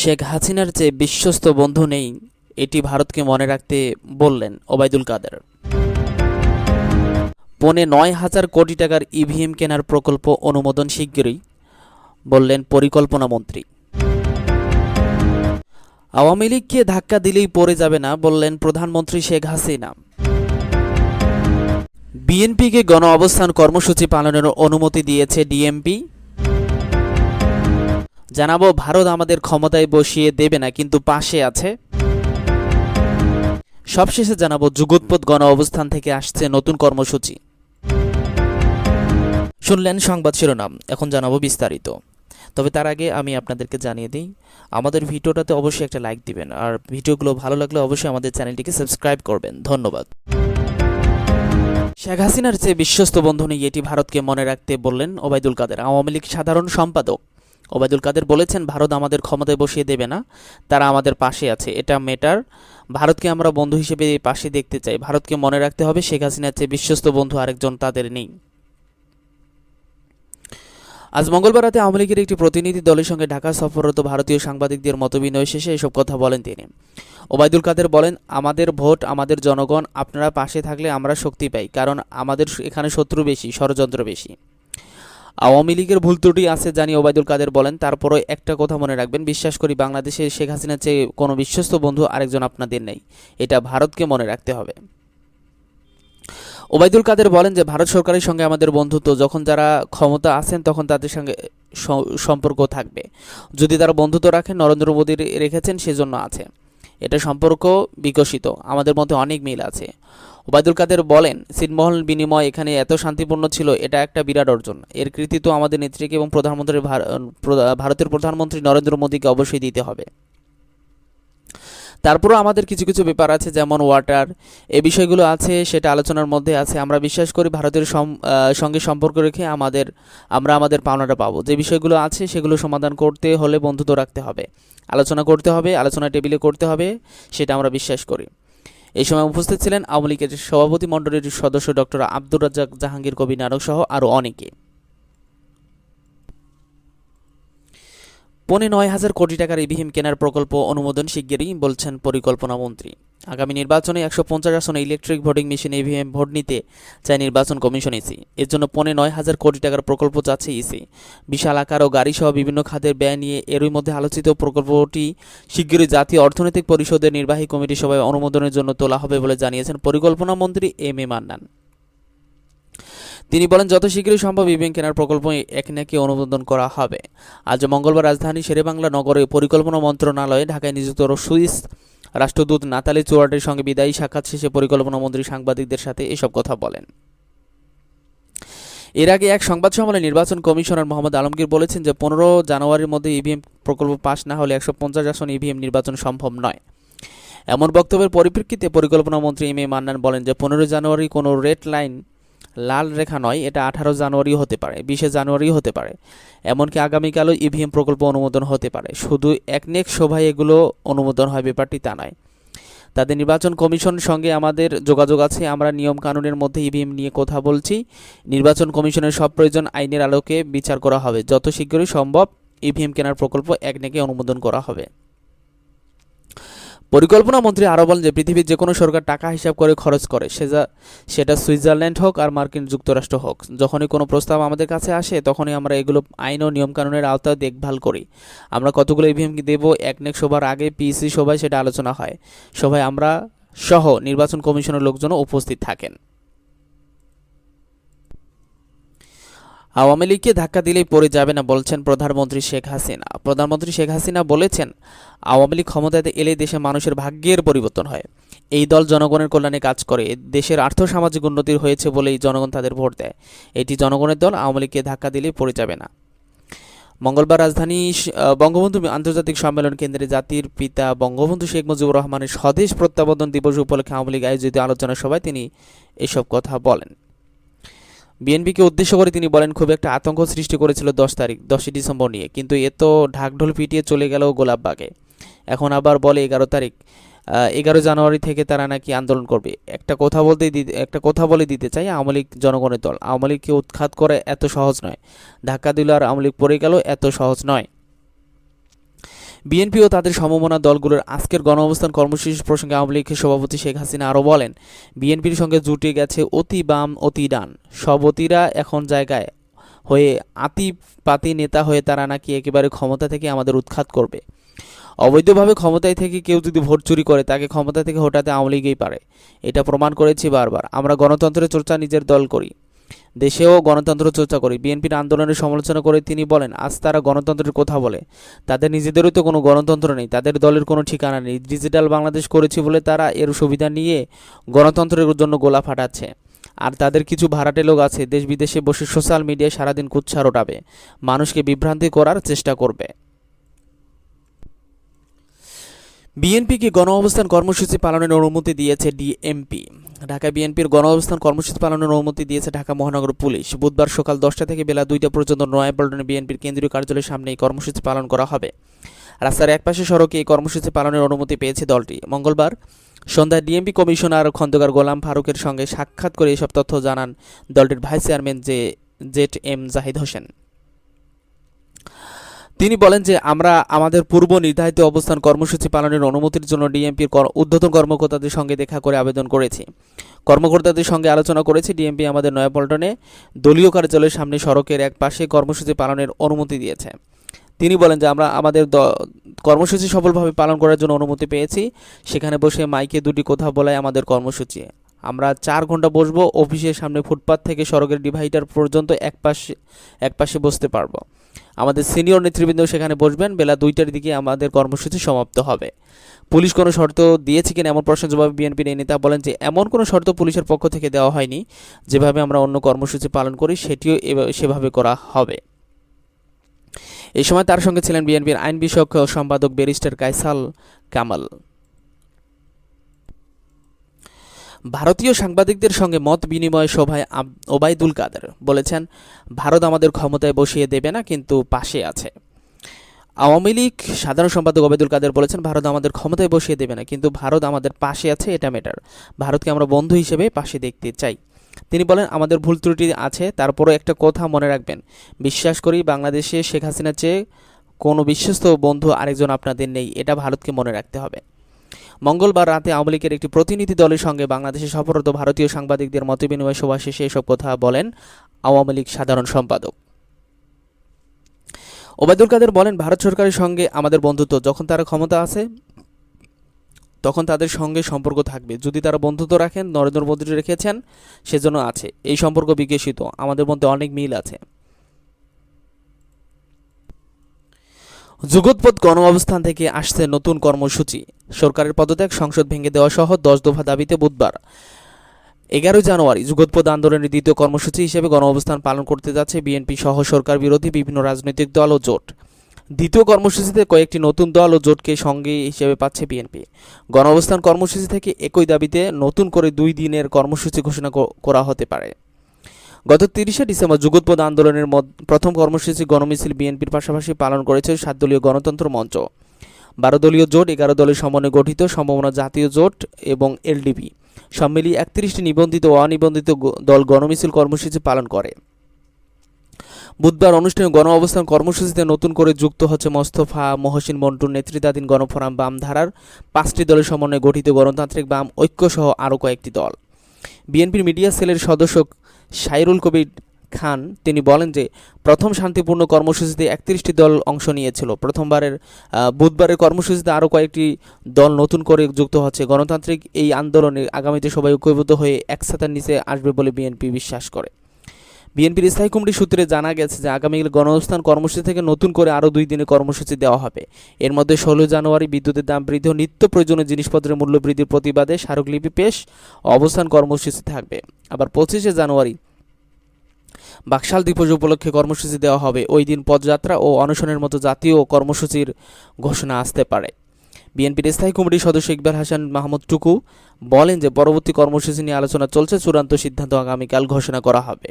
শেখ হাসিনার চেয়ে বিশ্বস্ত বন্ধু নেই, এটি ভারতকে মনে রাখতে বললেন ওবায়দুল কাদের। ৯,৫০০ কোটি টাকার ইভিএম কেনার প্রকল্প অনুমোদন শিগগিরই, বললেন পরিকল্পনা মন্ত্রী। আওয়ামী লীগকে ধাক্কা দিলেই পড়ে যাবে না, বললেন প্রধানমন্ত্রী শেখ হাসিনা। বিএনপিকে গণ অবস্থান কর্মসূচি পালনের অনুমতি দিয়েছে ডিএমপি। জানাবো, ভারত আমাদের ক্ষমতায় বসিয়ে দেবে না, কিন্তু পাশে আছে। সবশেষে জানাবো, যুগোৎপদ গণ অবস্থান থেকে আসছে নতুন কর্মসূচি। শুনলেন সংবাদ শিরোনাম, এখন জানাবো বিস্তারিত। তবে তার আগে আমি আপনাদেরকে জানিয়ে দিই, আমাদের ভিডিওটাতে অবশ্যই একটা লাইক দিবেন, আর ভিডিওগুলো ভালো লাগলে অবশ্যই আমাদের চ্যানেলটিকে সাবস্ক্রাইব করবেন। ধন্যবাদ। শেখ হাসিনার চেয়ে বিশ্বস্ত বন্ধু নেই, এটি ভারতকে মনে রাখতে বললেন ওবায়দুল কাদের। আওয়ামী লীগ সাধারণ সম্পাদক ওবায়দুল কাদের বলেছেন, ভারত আমাদের ক্ষমতায় বসিয়ে দেবে না, তারা আমাদের পাশে আছে, এটা ম্যাটার। ভারতকে আমরা বন্ধু হিসেবে পাশে দেখতে চাই। ভারতকে মনে রাখতে হবে, শেখ হাসিনার চেয়ে বিশ্বস্ত বন্ধু আরেকজন তাদের নেই। আজ মঙ্গলবার রাতে আওয়ামী লীগের একটি প্রতিনিধি দলের সঙ্গে ঢাকা সফররত ভারতীয় সাংবাদিকদের মতবিনিময় শেষে এসব কথা বলেন তিনি। ওবায়দুল কাদের বলেন, আমাদের ভোট, আমাদের জনগণ, আপনারা পাশে থাকলে আমরা শক্তি পাই, কারণ আমাদের এখানে শত্রু বেশি, ষড়যন্ত্র বেশি। আওয়ামী লীগের ভুল ত্রুটি আছে জানি, ওবায়দুল কাদের বলেন, তারপরও একটা কথা মনে রাখবেন, বিশ্বাস করি বাংলাদেশে শেখ হাসিনার চেয়ে কোনো বিশ্বস্ত বন্ধু আরেকজন আপনাদের নেই, এটা ভারতকে মনে রাখতে হবে। ওবায়দুল কাদের বলেন যে, ভারত সরকারের সঙ্গে আমাদের বন্ধুত্ব, যখন যারা ক্ষমতা আছেন তখন তাদের সঙ্গে সম্পর্ক থাকবে। যদি তারা বন্ধুত্ব রাখেন, নরেন্দ্র মোদী রেখেছেন, সেজন্য আছে, এটা সম্পর্ক বিকশিত, আমাদের মধ্যে অনেক মিল আছে। ওবায়দুল কাদের বলেন, ছিটমহল বিনিময় এখানে এত শান্তিপূর্ণ ছিল, এটা একটা বিরাট অর্জন। এর কৃতিত্ব আমাদের নেত্রীকে এবং ভারতের প্রধানমন্ত্রী নরেন্দ্র মোদীকে অবশ্যই দিতে হবে। তারপরও আমাদের কিছু কিছু ব্যাপার আছে, যেমন ওয়াটার, এই বিষয়গুলো আছে, সেটা আলোচনার মধ্যে আছে। আমরা বিশ্বাস করি ভারতের সঙ্গে সম্পর্ক রেখে আমরা আমাদের পাওনাটা পাবো। যে বিষয়গুলো আছে সেগুলো সমাধান করতে হলে বন্ধুত্ব রাখতে হবে, আলোচনা করতে হবে, আলোচনা টেবিলে করতে হবে, সেটা আমরা বিশ্বাস করি। এই সময় উপস্থিত ছিলেন আওয়ামী লীগের সভাপতি মণ্ডলীর সদস্য ডক্টর আব্দুর রাজ্জাক, জাহাঙ্গীর কবির নানক সহ আরও অনেকে। ৯,৫০০ কোটি টাকার ইভিএম কেনার প্রকল্প অনুমোদন শিগগিরই, বলছেন পরিকল্পনা মন্ত্রী। আগামী নির্বাচনে ১৫০ আসনে electric voting machine EVM vote নিতে চায় নির্বাচন কমিশন ইসি। এর জন্য ৯,৫০০ কোটি টাকার প্রকল্প চাচ্ছে ইসি। বিশাল আকার ও গাড়িসহ বিভিন্ন খাতের ব্যয় নিয়ে এরই মধ্যে আলোচিত প্রকল্পটি শিগগিরই জাতীয় অর্থনৈতিক পরিষদের নির্বাহী কমিটি সভায় অনুমোদনের জন্য তোলা হবে বলে জানিয়েছেন পরিকল্পনা মন্ত্রী এম এ মান্নান। তিনি বলেন, যত শীঘ্রই সম্ভব ইভিএম কেনার প্রকল্প একে অনুমোদন করা হবে। আজ মঙ্গলবার রাজধানী শেরেবাংলা নগরে পরিকল্পনা মন্ত্রণালয়ে ঢাকায় নিযুক্ত সুইস রাষ্ট্রদূত নাতালি চুয়ার্টের সঙ্গে বিদায়ী সাক্ষাৎ শেষে পরিকল্পনা মন্ত্রী সাংবাদিকদের সাথে এসব কথা বলেন। এর আগে এক সংবাদ সম্মেলনে নির্বাচন কমিশনার মোহাম্মদ আলমগীর বলেছেন যে, ১৫ জানুয়ারির মধ্যে ইভিএম প্রকল্প পাস না হলে ১৫০ আসন ইভিএম নির্বাচন সম্ভব নয়। এমন বক্তব্যের পরিপ্রেক্ষিতে পরিকল্পনা মন্ত্রী এম এ মান্নান বলেন যে, ১৫ জানুয়ারি কোনো রেড লাইন, লাল রেখা নয়, এটা ১৮ জানুয়ারিও হতে পারে, ২০ জানুয়ারিও হতে পারে, এমনকি আগামীকালও ইভিএম প্রকল্প অনুমোদন হতে পারে। শুধু একনেক সভায় এগুলো অনুমোদন হয় ব্যাপারটি তা নয়। তাদের নির্বাচন কমিশন সঙ্গে আমাদের যোগাযোগ আছে, আমরা নিয়ম কানুনের মধ্যে ইভিএম নিয়ে কথা বলছি। নির্বাচন কমিশনের সব প্রয়োজন আইনের আলোকে বিচার করা হবে। যত শীঘ্রই সম্ভব ইভিএম কেনার প্রকল্প একনেকে অনুমোদন করা হবে। পরিকল্পনা মন্ত্রী আরও বলেন যে, পৃথিবীর যে কোনো সরকার টাকা হিসাব করে খরচ করে, সেটা সুইজারল্যান্ড হোক আর মার্কিন যুক্তরাষ্ট্র হোক। যখনই কোনো প্রস্তাব আমাদের কাছে আসে তখনই আমরা এগুলো আইন ও নিয়মকানুনের আওতায় দেখভাল করি। আমরা কতগুলো ইভিএম দেব, একনেক সভার আগে পিসি সভায় সেটা আলোচনা হয়। সভায় আমরা সহ নির্বাচন কমিশনের লোকজনও উপস্থিত থাকেন। আওয়ামী লীগকে ধাক্কা দিলেই পড়ে যাবে না, বলছেন প্রধানমন্ত্রী শেখ হাসিনা। প্রধানমন্ত্রী শেখ হাসিনা বলেছেন, আওয়ামী লীগ ক্ষমতায় এলে দেশে মানুষের ভাগ্যের পরিবর্তন হয়। এই দল জনগণের কল্যাণে কাজ করে, দেশের আর্থসামাজিক উন্নতি হয়েছে বলেই জনগণ তাদের ভোট দেয়। এটি জনগণের দল, আওয়ামী লীগকে ধাক্কা দিলেই পড়ে যাবে না। মঙ্গলবার রাজধানী বঙ্গবন্ধু আন্তর্জাতিক সম্মেলন কেন্দ্রে জাতির পিতা বঙ্গবন্ধু শেখ মুজিবুর রহমানের স্বদেশ প্রত্যাবর্তন দিবস উপলক্ষে আওয়ামী লীগ আয়োজিত আলোচনা সভায় তিনি এসব কথা বলেন। বিএনপিকে উদ্দেশ্য করে তিনি বলেন, খুব একটা আতঙ্ক সৃষ্টি করেছিল 10 ডিসেম্বর নিয়ে, কিন্তু এ তো ঢাকঢোল পিটিয়ে চলে গেল গোলাপবাগে। এখন আবার বলে 11 জানুয়ারি থেকে তারা নাকি আন্দোলন করবে। একটা কথা বলে দিতে চাই, আওয়ামী লীগ জনগণের দল, আওয়ামী লীগকে উৎখাত করে এত সহজ নয়। ধাক্কা দিল আর আওয়ামী লীগ পড়ে গেল, এত সহজ নয়। বিএনপি ও তাদের সমমনা দলগুলোর আজকের গণঅবস্থান কর্মসূচি প্রসঙ্গে আওয়ামী লীগের সভাপতি শেখ হাসিনা আরও বলেন, বিএনপির সঙ্গে জুটে গেছে অতি বাম অতি ডান সব অতিরা এখন জায়গায় হয়ে আতিপাতি নেতা হয়ে তারা নাকি একেবারে ক্ষমতা থেকে আমাদের উৎখাত করবে। অবৈধভাবে ক্ষমতায় থেকে কেউ যদি ভোট চুরি করে তাকে ক্ষমতা থেকে হটাতে আওয়ামী লীগই পারে। এটা প্রমাণ করেছি বারবার। আমরা গণতন্ত্রের চর্চা নিজের দল করি, দেশেও গণতন্ত্র চর্চা করি। বিএনপির আন্দোলনের সমালোচনা করে তিনি বলেন, আজ তারা গণতন্ত্রের কথা বলে, তাদের নিজেদেরও তো কোনো গণতন্ত্র নেই, তাদের দলের কোনো ঠিকানা নেই। ডিজিটাল বাংলাদেশ করেছি বলে তারা এর সুবিধা নিয়ে গণতন্ত্রের জন্য গোলা ফাটাচ্ছে। আর তাদের কিছু ভাড়াটে লোক আছে দেশ বিদেশে বসে সোশ্যাল মিডিয়ায় সারাদিন কুৎসা রটাবে, মানুষকে বিভ্রান্তি করার চেষ্টা করবে। বিএনপিকে গণঅবস্থান কর্মসূচি পালনের অনুমতি দিয়েছে ডিএমপি। ঢাকা বিএনপির গণঅবস্থান কর্মসূচি পালনের অনুমতি দিয়েছে ঢাকা মহানগর পুলিশ। বুধবার সকাল 10টা থেকে বেলা 2টা পর্যন্ত নয়াপল্টনে বিএনপির কেন্দ্রীয় কার্যালয়ের সামনে এই কর্মসূচি পালন করা হবে। রাস্তার একপাশে সড়কে এই কর্মসূচি পালনের অনুমতি পেয়েছে দলটি। মঙ্গলবার সন্ধ্যায় ডিএমপি কমিশনার খন্দকার গোলাম ফারুকের সঙ্গে সাক্ষাৎ করে এসব তথ্য জানান দলটির vice chairman Z M Zahid Hossain. তিনি বলেন যে আমরা আমাদের পূর্ব নির্ধারিত অবস্থান কর্মসূচি পালনের অনুমতির জন্য ডিএমপির ঊর্ধ্বতন কর্মকর্তাদের সঙ্গে দেখা করে আবেদন করেছি। কর্মকর্তাদের সঙ্গে আলোচনা করেছি। ডিএমপি আমাদের নয়াপল্টনে দলীয় কার্যালয়ের সামনে সড়কের এক পাশে কর্মসূচি পালনের অনুমতি দিয়েছে। তিনি বলেন যে আমরা আমাদের কর্মসূচি সফলভাবে পালন করার জন্য অনুমতি পেয়েছি। সেখানে বসে মাইকে দুটি কথা বলায় আমাদের কর্মসূচি। আমরা 4 ঘন্টা বসবো। অফিসের সামনে ফুটপাত থেকে সড়কের ডিভাইডার পর্যন্ত এক পাশে বসতে পারবো। আমাদের সিনিয়র নেতৃবৃন্দ সেখানে বসবেন। বেলা 2টার দিকে আমাদের কর্মসূচি সমাপ্ত হবে। পুলিশ কোনো শর্ত দিয়েছে কিনা এমন প্রশ্নের জবাবে বিএনপির এই নেতা বলেন যে এমন কোনো শর্ত পুলিশের পক্ষ থেকে দেওয়া হয়নি। যেভাবে আমরা অন্য কর্মসূচি পালন করি সেটিও সেভাবে করা হবে। এই সময় তার সঙ্গে ছিলেন বিএনপির আইন বিষয়ক সম্পাদক ব্যারিস্টার কায়সাল কামাল। ভারতীয় সাংবাদিকদের সঙ্গে মত বিনিময় সভায় ওবায়দুল কাদের বলেছেন, ভারত আমাদের ক্ষমতায় বসিয়ে দেবে না, কিন্তু পাশে আছে। আওয়ামী লীগ সাধারণ সম্পাদক ওবায়দুল কাদের বলেছেন, ভারত আমাদের ক্ষমতায় বসিয়ে দেবে না, কিন্তু ভারত আমাদের পাশে আছে, এটা ম্যাটার। ভারতকে আমরা বন্ধু হিসেবে পাশে দেখতে চাই। তিনি বলেন, আমাদের ভুল ত্রুটি আছে, তারপরও একটা কথা মনে রাখবেন, বিশ্বাস করি বাংলাদেশে শেখ হাসিনার চেয়ে কোনো বিশ্বস্ত বন্ধু আরেকজন আপনাদের নেই, এটা ভারতকে মনে রাখতে হবে। মঙ্গলবার রাতে আওয়ামী লীগের একটি প্রতিনিধি দলের সঙ্গে বাংলাদেশে সফররত ভারতীয় সাংবাদিকদের মতবিনিময় সভা শেষে এসব কথা বলেন আওয়ামী লীগ সাধারণ সম্পাদক ওবায়দুল কাদের। বলেন, ভারত সরকারের সঙ্গে আমাদের বন্ধুত্ব, যখন তারা ক্ষমতা আছে তখন তাদের সঙ্গে সম্পর্ক থাকবে। যদি তারা বন্ধুত্ব রাখেন, নরেন্দ্র মোদী রেখেছেন, সেজন্য আছে। এই সম্পর্ক বিকশিত, আমাদের মধ্যে অনেক মিল আছে। যুগোৎপদ গণঅবস্থান থেকে আসছে নতুন কর্মসূচি। সরকারের পদত্যাগ, সংসদ ভেঙে দেওয়া সহ 10 দফা দাবিতে বুধবার 11 জানুয়ারি যুগোৎপদ আন্দোলনের দ্বিতীয় কর্মসূচি হিসেবে গণঅবস্থান পালন করতে যাচ্ছে বিএনপি সহ সরকার বিরোধী বিভিন্ন রাজনৈতিক দল ও জোট। দ্বিতীয় কর্মসূচিতে কয়েকটি নতুন দল ও জোটকে সঙ্গে হিসেবে পাচ্ছে বিএনপি। গণঅবস্থান কর্মসূচি থেকে একই দাবিতে নতুন করে 2 দিনের কর্মসূচি ঘোষণা করা হতে পারে। গত 30শে ডিসেম্বর যুগোৎপদ আন্দোলনের প্রথম কর্মসূচি গণমিছিল বিএনপির পাশাপাশি পালন করেছে 7 দলীয় গণতন্ত্র মঞ্চ, 12 দলীয় জোট, 11 দলের সমন্বয়ে গঠিত সম্ভাবনা জাতীয় জোট এবং এলডিপি সব মিলিয়ে 31টি নিবন্ধিত ও অনিবন্ধিত দল গণমিছিল কর্মসূচি পালন করে। বুধবার অনুষ্ঠানে গণঅবস্থান কর্মসূচিতে নতুন করে যুক্ত হচ্ছে মোস্তফা মহসিন মন্টুর নেতৃত্বাধীন গণফোরাম বামধারার 5টি দলের সমন্বয়ে গঠিত গণতান্ত্রিক বাম ঐক্য সহ আরও কয়েকটি দল। বিএনপির মিডিয়া সেলের সদস্য সাইরুল কবির খান তিনি বলেন যে প্রথম শান্তিপূর্ণ কর্মসূচিতে 31টি দল অংশ নিয়েছিল। বুধবারের কর্মসূচিতে আরও কয়েকটি দল নতুন করে যুক্ত হচ্ছে। গণতান্ত্রিক এই আন্দোলনে আগামীতে সবাই ঐক্যবদ্ধ হয়ে এক ছাতার নিচে আসবে বলে বিএনপি বিশ্বাস করে। বিএনপির স্থায়ী কমিটি সূত্রে জানা গেছে যে আগামী গণঅবস্থান কর্মসূচি থেকে নতুন করে আরও 2 দিনের কর্মসূচি দেওয়া হবে। এর মধ্যে 16 জানুয়ারি বিদ্যুতের দাম বৃদ্ধি ও নিত্য প্রয়োজনীয় জিনিসপত্রের মূল্য বৃদ্ধির প্রতিবাদে স্মারকলিপি পেশ অবস্থান কর্মসূচি থাকবে। আবার 25শে জানুয়ারি বাকশাল দিবস উপলক্ষে কর্মসূচি দেওয়া হবে। ওই দিন পদযাত্রা ও অনশনের মতো জাতীয় কর্মসূচির ঘোষণা আসতে পারে। বিএনপির স্থায়ী কমিটির সদস্য ইকবাল হাসান মাহমুদ টুকু বলেন যে পরবর্তী কর্মসূচি নিয়ে আলোচনা চলছে, চূড়ান্ত সিদ্ধান্ত আগামীকাল ঘোষণা করা হবে।